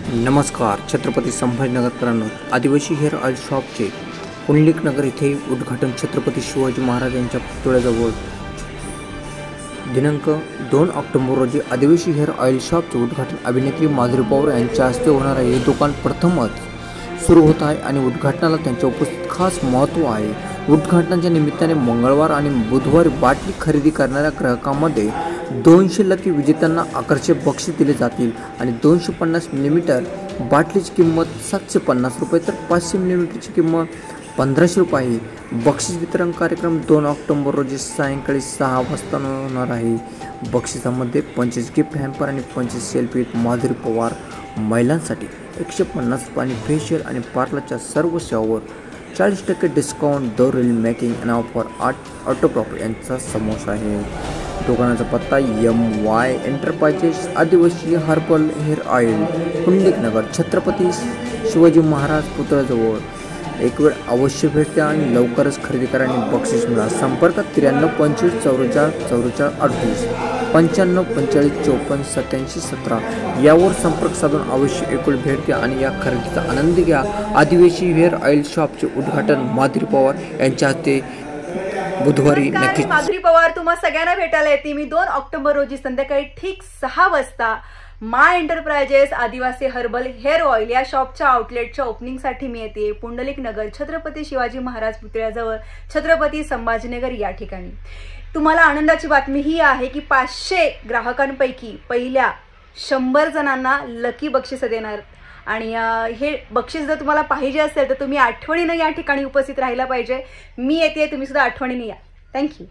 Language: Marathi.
नमस्कार. छत्रपती संभाजीनगरकरांनो, आदिवासी हेअर ऑइल शॉपचे पुंडलिक नगर येथे उद्घाटन छत्रपती शिवाजी महाराज यांच्या पुतळ्याजवळ दिनांक 2 ऑक्टोबर रोजी आदिवासी हेअर ऑइल शॉपचे उद्घाटन अभिनेत्री माधुरी पवार यांच्या हस्ते होणार आहे. हे दुकान प्रथमच सुरू होत आहे आणि उद्घाटनाला त्यांच्या उपस्थित खास महत्त्व आहे. उद्घाटनाच्या निमित्ताने मंगळवार आणि बुधवारी बाटली खरेदी करणाऱ्या ग्राहकांमध्ये 200 लकी विजेत्यांना आकर्षक बक्षीस दिले जातील आणि 250 मिलीमीटर बाटलीची किंमत 750 रुपये तर 500 मिलीमीटरची किंमत 1500 रुपये आहे. बक्षीस वितरण कार्यक्रम 2 ऑक्टोबर रोजी सायंकाळी 6 वाजता होणार आहे. बक्षिसामध्ये 25 गिफ्ट हॅम्पर आणि 25 सेल्फी माधुरी पवार, महिलांसाठी 150 रुपये आणि फेशियल आणि पार्लरच्या सर्व सेवावर 40% discount, the reel making and offer ऑटोप्रॉप यांचा समावेश आहे. दुकानाचा पत्ता MY एंटरप्राइजेस, आदिवासी herbal hair oil, Pundalik Nagar, Chhatrapati Shivaji Maharaj पुतळ्याजवळ. एक वेळ अवश्य भेट द्या आणि लवकरच खरेदी करा आणि बक्षीस मिळा. संपर्क 93 25 44 44 38 95 45 54 87 17 यावर संपर्क साधून अवश्य एक वेळ भेट द्या आणि या खरेदीचा आनंद घ्या. आदिवासी हेअर ऑइल शॉपचे उद्घाटन माधुरी पवार यांच्या हस्ते बुधवारी नक्कीच. माधुरी पवार तुम्हा सगळ्यांना भेटायला येते मी 2 ऑक्टोबर रोजी संध्याकाळी ठीक 6 वाजता माय एंटरप्राइजेस आदिवासी हर्बल हेअर ऑइल या शॉपच्या आउटलेटच्या ओपनिंगसाठी मी येते. पुंडलिक नगर, छत्रपती शिवाजी महाराज पुतळ्याजवळ, छत्रपती संभाजीनगर या ठिकाणी. तुम्हाला आनंदाची बातमी ही आहे की 500 ग्राहकांपैकी पहिल्या 100 जणांना लकी बक्षीस देणार आणि हे बक्षीस जर तुम्हाला पाहिजे असेल तर तुम्ही आठवणीने या ठिकाणी उपस्थित राहायला पाहिजे. मी येते, तुम्ही सुद्धा आठवणीने या. थँक्यू.